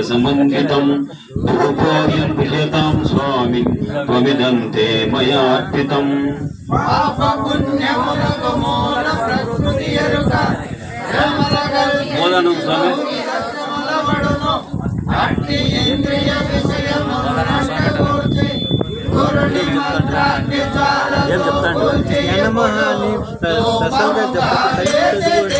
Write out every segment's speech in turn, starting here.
समन्वितं धूपोऽयं प्रियतां स्वामी त्वमिदन्ते मयार्पितम् मोदनं स्वामी ఏం చెప్తాండి ఎండమహాని స్పెషల్గా చెప్తాను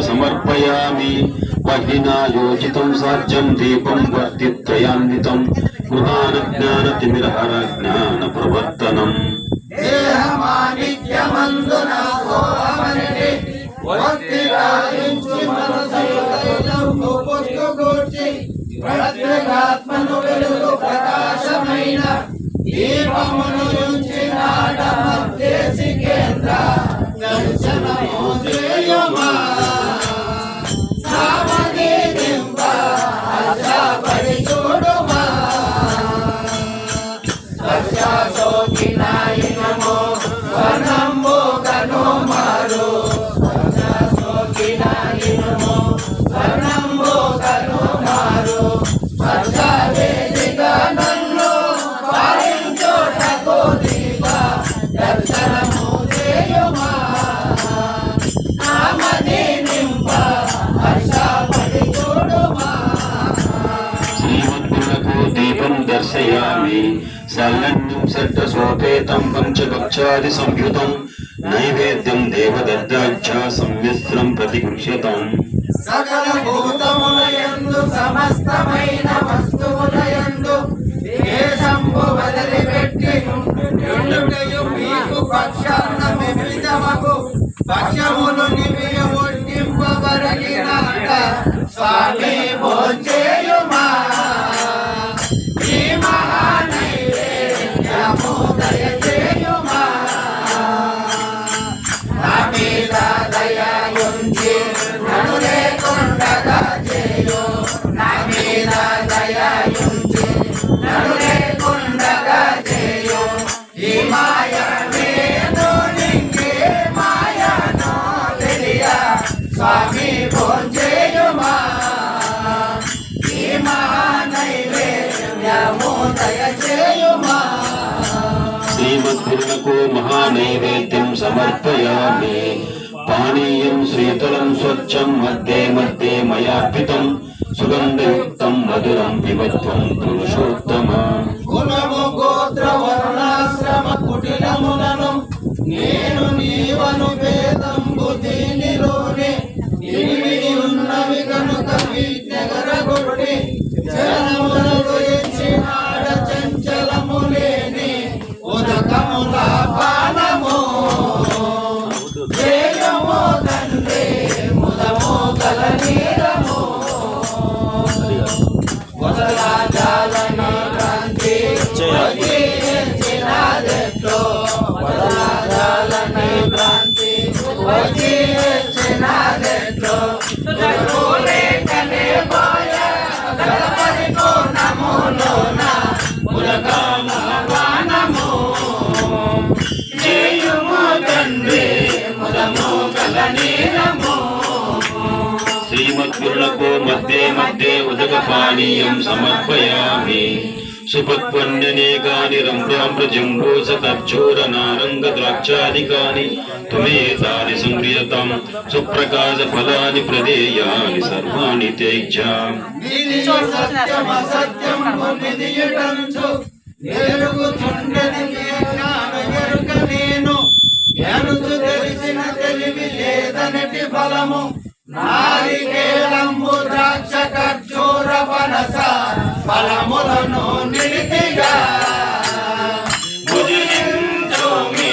समर्पयामि वह्निना योजितं साज्यं दीपं वर्तित्रयान्वितं गृहानज्ञानतिमिरहर ज्ञानप्रवर्तनम् सल्लन्नं सड्डसोपेतं पंचकक्षादि संयुतं नैवेद्यं देवदत्ताख्या सम्मिश्रं प्रतिगृह्यतम् सकल भूतमुलयंदु समस्तమైన వస్తువులయందు దేశంబు వదిలిపెట్టి ఉండుటయు మీకు పక్షాన్నమిమితమగు పక్షములు నిమియ ఒడ్డింపబరగినాక స్వామి భోంచేయుమా ఈ మహానైవేద్యము దయచేయుమా నా మీద దయయుంచి నన్ను లేకుండగా చేయు నా మీద దయయుంచి నన్ను లేకుండగా చేయు ఈ మాయ నేను నింగే మాయను తెలియ స్వామి భోంచేయుమా ఈ మహానైవేద్యము దయచేయుమా श्रीमद्गुरुनको महानैवेद्यं समर्पयामि पानीयं शीतलं स्वच्छं मध्ये मध्ये मयार्पितं सुगन्धयुक्तं मधुरं पिबत्वं पुरुषोत्तम కులము గోత్ర వర్ణాశ్రమ కుటిలములను నేను నీవను భేదంబు దీనిలోనే ఎనిమిది ఉన్నవి కనుక వీటెగరగొట్టి జనములను ఇచ్చినాడ చంచలము లేని ఉదకముల పానము జయము తండ్రి ముదము గల నీరము వదలాజాలని భ్రాంతి వచ్చినాదెట్లో వదలాజాలని భ్రాంతి వచ్చినాదెట్లో లేకనే పోయ పరిపూర్ణములోన ఉదకముల పానము జయము తండ్రి ముదము గల నీరము श्रीमद्गुरुनको मध्ये मध्ये उदकपानीयं समर्पयामि सुपक्वन्यनेकानि रम्राम्रजम्बूसकर्चूरनारङ्गद्राक्षादिकानि त्वमेतानि संक्रियतां सुप्रकाशफलानि प्रदेयानि सर्वाणि तेज्जा నారికేళంబు ద్రాక్ష ఖర్జూర పనస ఫలములను నిలితిగా భుజించుమి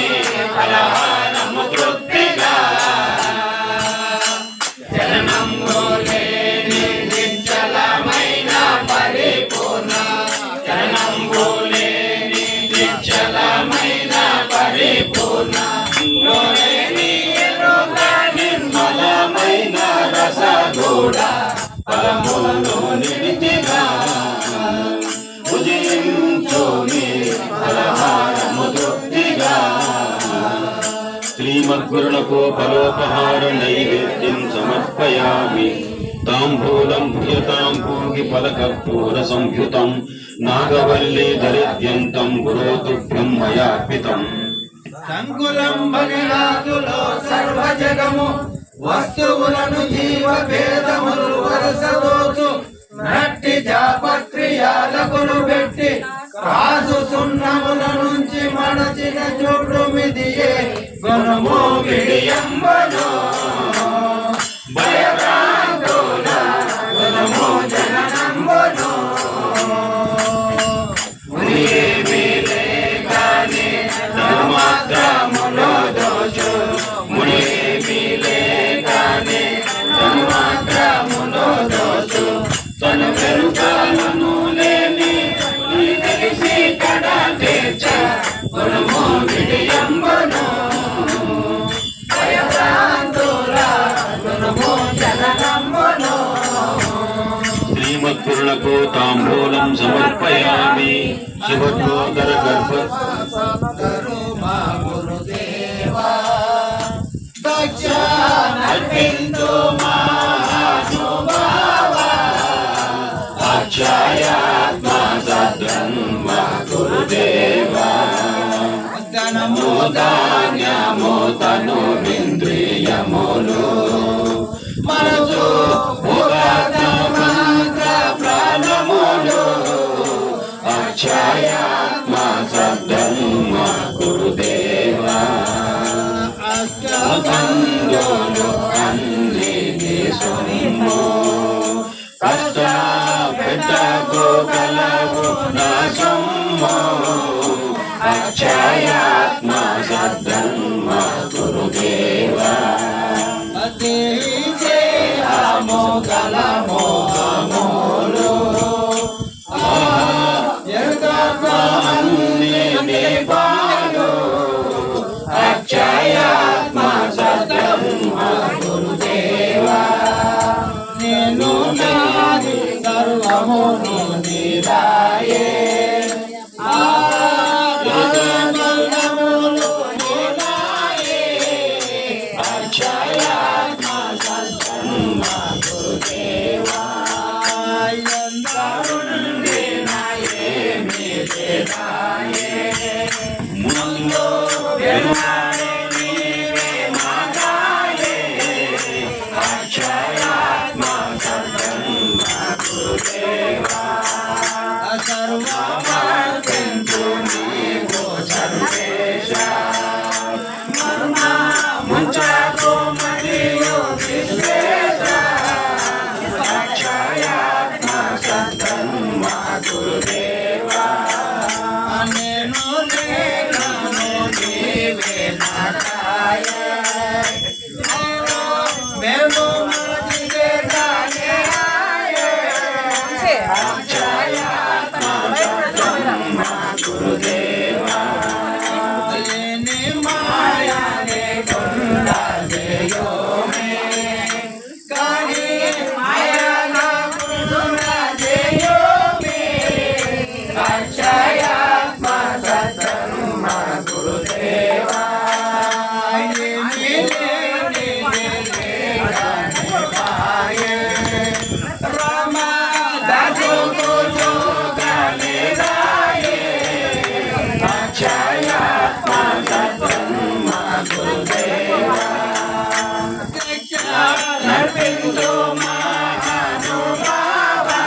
శ్రీమద్గురులకు ఫలోపహార నైవేద్యం సమర్పయామి. తాంబూలం భూయతాం భూగి ఫలకర్పూర సంయుతం నాగవల్లి దరిద్యంతం గురోతుభ్యం మయార్పితం. సంకులం భగిరాజులో సర్వ జగము వస్తువులను జీవ భేదములు వరసదోచు నట్టి జాపత్రియాలకును పెట్టి కాసు సున్నముల నుంచి మడచిన చోటు మిదియే గుణము విడియంబను భయభ్రాంతుల గుణము జననంబను. మునియేమి లేకనే ధర్మాత్రములో దోషు మునియేమి లేకనే ధర్మాత్రములో దోషు తన పెరుగాలను లేని తెలిసి కడ తీర్చ గుణము విడియంబను భయభ్రాంతుల గుణము జననంబను. శ్రీమద్గురులకు తాంబూలం సమర్పయామి. శుభోదర గర్భ సద్గురు మా గురుదేవా దక్షిణార్పించు మహానుభావా అక్షయాత్మా సద్బ్రహ్మ గురుదేవా. ధనము ధాన్యము తను ఇంద్రియములు మనసు మంత్ర ప్రాణములు అక్షయాత్మా సద్బ్రహ్మ గురుదేవా. బంధులు అన్ని సొమ్ము కష్ట పెట్టకు కలవు నా సొమ్ము అక్షయాత్మా సద్బ్రహ్మ గురుదేవా. మోగలమోహములు అన్ని పాలు అక్షయాత్మా సద్బ్రహ్మ గురుదేవా. నేను నాది సర్వమును నీరాయే ఆనందములు నీరాయే అక్షయాత్మా సద్బ్రహ్మ గురుదేవా. ఎందరుండి నాయేమి లేదాయే ముందు వెనుకాడే నీవే మాగాయే అక్షయాత్మా సద్బ్రహ్మ గురుదేవా. సర్వమార్పించు నీవు సర్వేశ ముంచకు మరియు విశ్వేశ అక్షయాత్మా సద్బ్రహ్మ గురుదేవా. నేను లేను నీవే నాకాయే మేము మరచితే కాయే అక్షయాత్మా సద్బ్రహ్మ గురుదేవా. లేని మాయనే కొండజేయోమే కానీ మాయనా కొండజేయోమే అక్షయాత్మ సద్బ్రహ్మ గురుదేవా. లేని లేని లేని రామ దాసు జోగనే రాయే అక్షయాత్మా సద్బ్రహ్మ గురుదేవా. నడిపించు మహానుభావా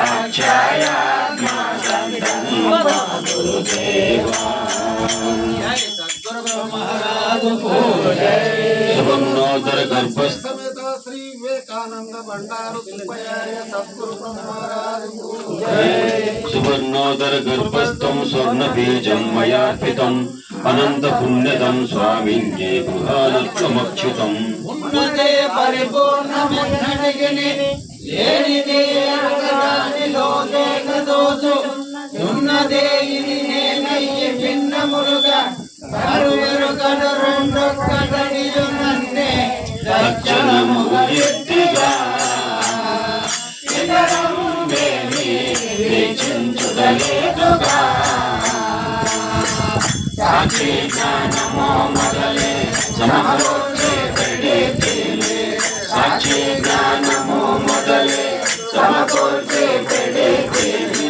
అక్షయాత్మా సద్బ్రహ్మ గురుదేవా. శుభన్నోదర గర్భ సమేత శ్రీ వివేకానంద భండారు సుబ్బయ్య సద్గురు బ్రహ్మరాజు సువర్ణోదర గర్భస్థం స్వర్ణబీజం మయార్పితం అనంత పుణ్యదం స్వామిన్యే గృహానత్వమచ్యుతం. ఉన్నదే పరిపూర్ణమున్నటికి లేనిదే అడగడానిలో దేక దోచు ఉన్నదే ఇది నేనయ్యి భిన్నములుగా కరువెరుగడ రెండొక్కటనియునన్నే లక్షణము ఎత్తిగా ఇతరం వేమి వీక్షించుటలేదుగా. సాక్షి సాక్షి జ్ఞానమో మొదలే సమకూర్చే పెడితేలే సాక్షి జ్ఞానమో మొదలే సమకూర్చే పెడితేలే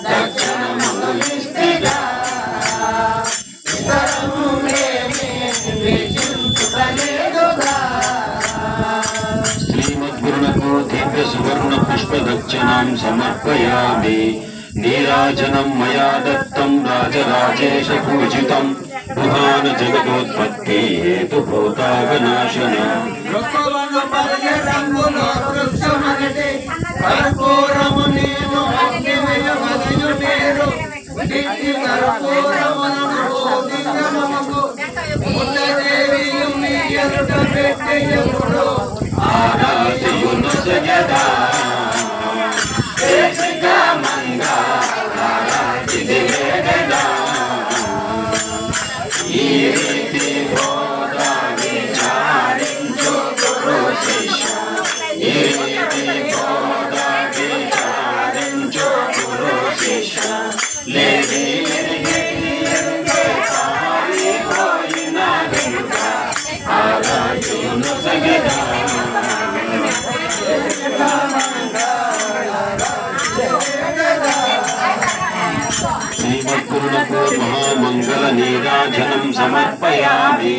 దక్షిణముగా శ్రీమద్గురునకు దివ్య సువర్ణ పుష్ప దక్షిణాం సమర్పయామి నీరాజనం మయా దత్తం రాజరాజేశ పూజితం పురాణ జగదోత్పత్తి హేతుభూతాగనాశనం ఆరాధయును సజదా మంగా ఆరాధిది వేగదా ఈ రీతి బోధ విచారించు గురు శిష్య ఈ రీతి బోధ విచారించు గురు శిష్య లేని ఆరాధయును సజదా శ్రీమద్గురునకు మహామంగళ నీరాజనం సమర్పయామి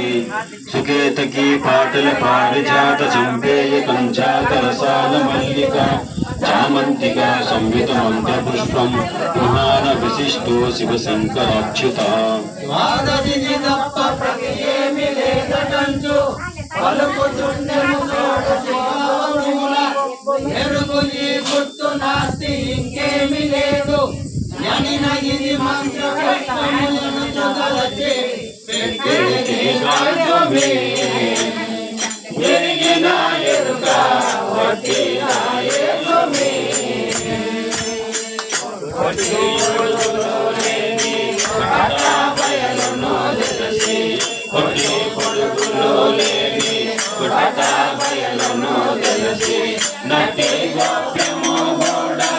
సుకేతకీ పాటల పారిజాత చంపేయ కంచాత రసాల మల్లిక చామంతిక సంవిత మంత్ర పుష్పం పురాణ విశిష్టో శివశంకరాచ్యుత ఇంకేమి లేదు ఇది మంత్ర పెరిగిన ఎరుక బయలును తెలిసి కొట్టి పొడుగులో లేని బయలును తెలిసి నటి గోప్యము కూడా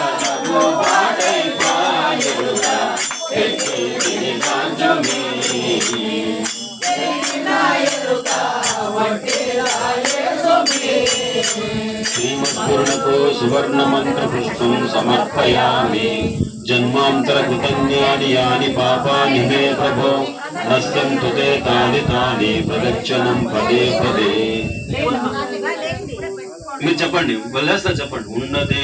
శ్రీమద్గురునకు సువర్ణ మంత్ర పుష్పం సమర్పయామి జన్మాంతర కృతజ్ఞాని యాని పాపాని మే ప్రభో నశ్యంతు తే తాని తాని ప్రదక్షిణం పదే పదే. మీరు చెప్పండి, వల్లేస్తా చెప్పండి. ఉన్నదే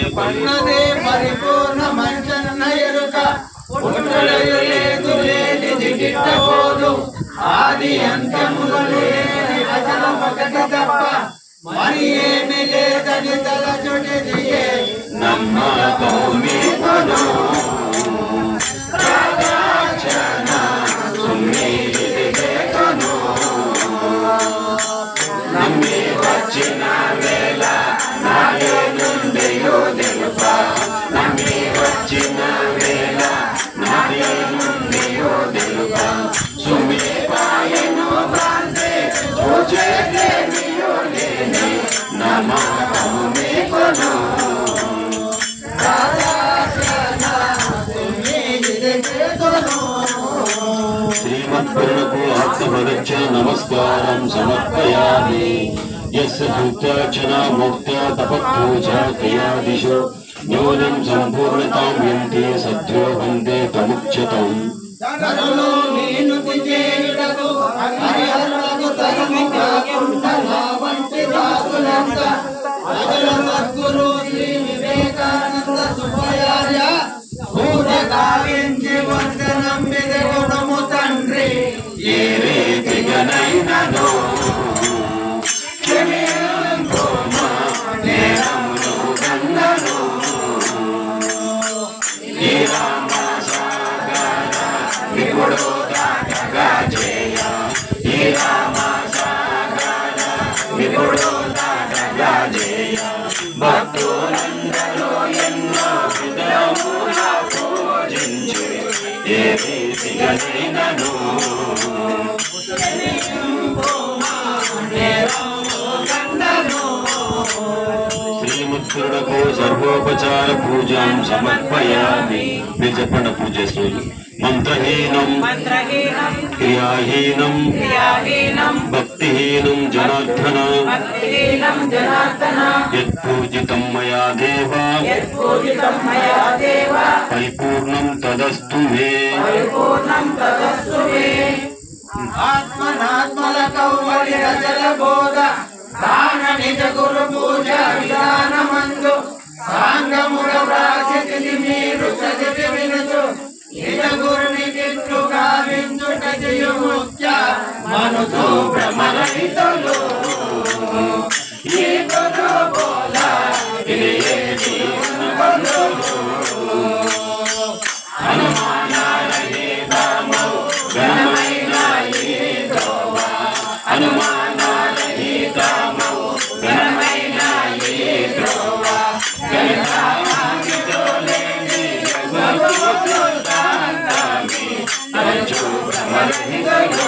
పరిపూర్ణ మంచన ఎరుక ఆది అంత్యములు లేని అచలం ఒకటి తప్ప మరి ఏమి లేదని తలచుటిది నమ్మకం మీకును రాగాచన సుమీది లేకును నమ్మి వచ్చిన వేళ నాడే నుండి తెలుప నమ్మి వచ్చిన వేళ నాడే నుండి తెలుప సుమే పాయను బాంధే చూచేదేమియో లేని నమ్మకం మీకును శ్రీమద్గురునకు ఆత్మప్రదక్షిణ నమస్కారం సమర్పయామి. యస్య భూత్యార్చనా ముక్త్యా తపఃపూజా క్రియాదిషు న్యూనం సంపూర్ణతాం యంతి సత్యో వందే తముచ్యతం. ఏ రీతిగనైనను క్షమింపుమా నేరమును గన్నను ఈ రామసాగర విపుడు దాటగా చేయ ఈ రామసాగర విపుడు దాటగా చేయ భక్తులందరూ ఎన్నో విధముల పూజించి ఏ రీతిగనైనను ఈశ్వరునకు సర్వోపచార పూజం సమర్పయామి. మీరు చెప్పండి పూజ చేసిన రోజు. మంత్రహీనం మంత్రహీనం క్రియాహీనం క్రియాహీనం భక్తిహీనం జనార్దన భక్తిహీనం జనార్దన యత్పూజితం మయా దేవ యత్పూజితం మయా దేవ పరిపూర్ణం తదస్తు మే. పరిపూర్ణం తదస్తు మే. ఆత్మనాత్మల కౌవలి రచల బోధ దాన నిజ గురు పూజ విధానమందు సాంగముగ వ్రాసితిని మీరు చదివి వినుచు నిజ గురుని గిట్లు గావించుట జయు ముఖ్య మనసు భ్రమరహితులు ఈ గురు బోధ ఇది ఏది అనుమానారహితము ఘనమైన ఈ త్రోవ. అనుమానారహితము ఘనమైన ఈ త్రోవ. గణితాంకితో లేని జగద్గురుతాంతమి తరచు భ్రమరహితులు.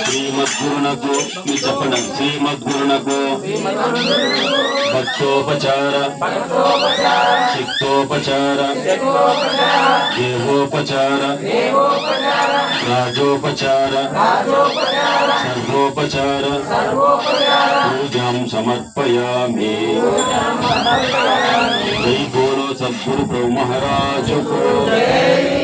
శ్రీమద్గురునకు మీ చెప్పండి. శ్రీమద్గురునకు భక్తోపచార శక్తోపచార దేవోపచార రాజోపచార సర్వోపచార పూజాం సమర్పయామి. జై బోలో సద్గురు ప్రభు మహారాజు.